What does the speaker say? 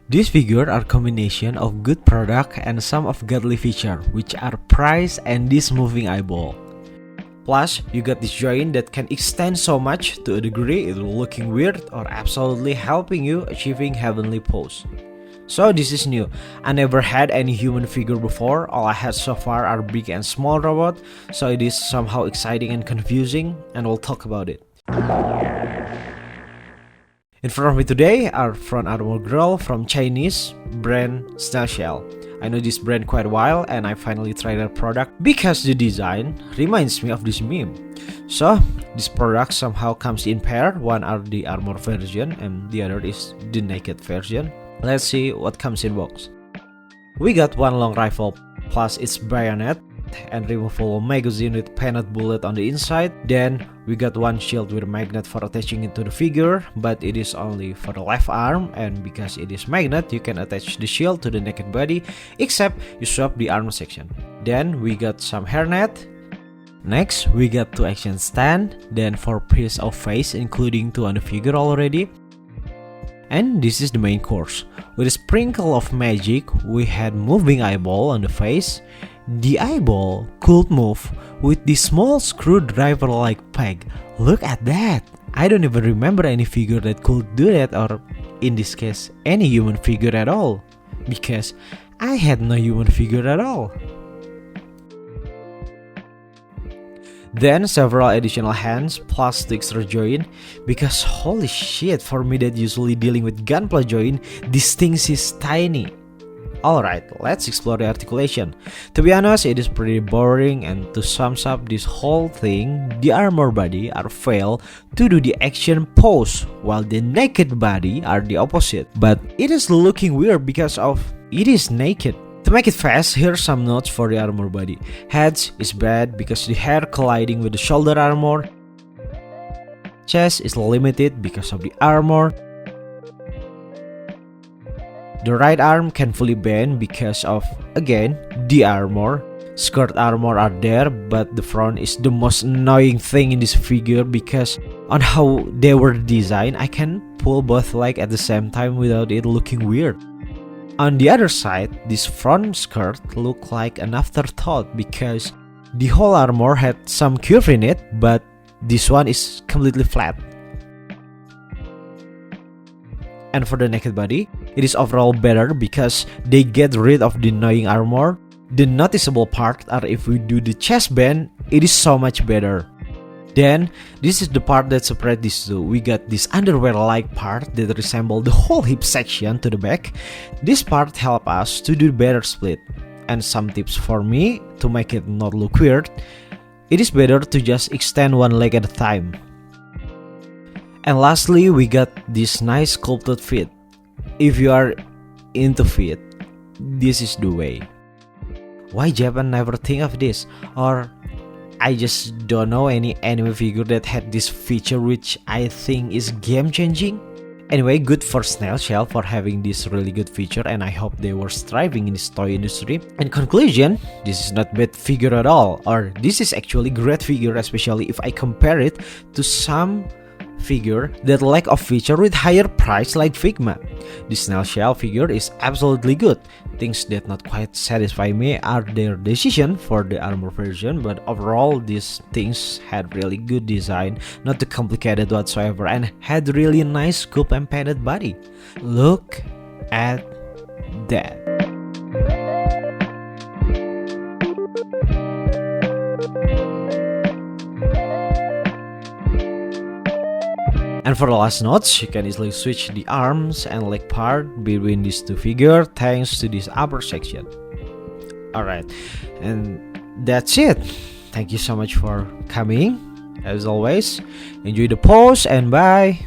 These figures are combination of good product and some of godly feature, which are price and this moving eyeball. Plus, you got this joint that can extend so much to a degree it will looking weird or absolutely helping you achieving heavenly pose. So this is new. I never had any human figure before. All I had so far are big and small robot, so it is somehow exciting and confusing, and we'll talk about it. In front of me today are front armor girl from Chinese brand Snail Shell. I know this brand quite a while and I finally tried their product because the design reminds me of this meme. So this product somehow comes in pair. One are the armor version and the other is the naked version. Let's see what comes in box. We got one long rifle plus its bayonet and removable magazine with painted bullet on the inside. Then we got one shield with a magnet for attaching it to the figure, but it is only for the left arm, and because it is magnet you can attach the shield to the naked body except you swap the arm section. Then we got some hairnet. Next we got 2 action stand, then 4 piece of face including 2 on the figure already. And this is the main course. With a sprinkle of magic, we had moving eyeball on the face. The eyeball could move with the small screwdriver-like peg. Look at that! I don't even remember any figure that could do that, or in this case, any human figure at all. Because I had no human figure at all. Then several additional hands plus the extra joint, because holy shit, for me that usually dealing with gunpla joint, this thing is tiny. Alright, let's explore the articulation. To be honest, it is pretty boring, and to sum up this whole thing, the armor body are fail to do the action pose, while the naked body are the opposite. But it is looking weird because of it is naked. To make it fast, here's some notes for the armor body. Heads is bad because the hair colliding with the shoulder armor. Chest is limited because of the armor. The right arm can fully bend because of, again, the armor. Skirt armor are there, but the front is the most annoying thing in this figure because on how they were designed, I can pull both legs at the same time without it looking weird. On the other side, this front skirt looked like an afterthought because the whole armor had some curve in it, but this one is completely flat. And for the naked body, it is overall better because they get rid of the annoying armor. The noticeable part are if we do the chest bend, it is so much better. Then, this is the part that separates these two. We got this underwear-like part that resembles the whole hip section to the back. This part helps us to do better split. And some tips for me to make it not look weird. It is better to just extend one leg at a time. And lastly, we got this nice sculpted feet. If you are into feet, this is the way. Why Japan never think of this? Or I just don't know any anime figure that had this feature, which I think is game changing. Anyway, good for Snail Shell for having this really good feature, and I hope they were striving in this toy industry. In conclusion, this is not bad figure at all, or this is actually great figure, especially if I compare it to some figure that lack of feature with higher price like Figma. The Snail Shell figure is absolutely good. Things that not quite satisfy me are their decision for the armor version, but overall these things had really good design, not too complicated whatsoever, and had really nice sculpt and painted body. Look at that. And for the last notes, you can easily switch the arms and leg part between these two figures thanks to this upper section. Alright, and that's it. Thank you so much for coming. As always, enjoy the pose and bye.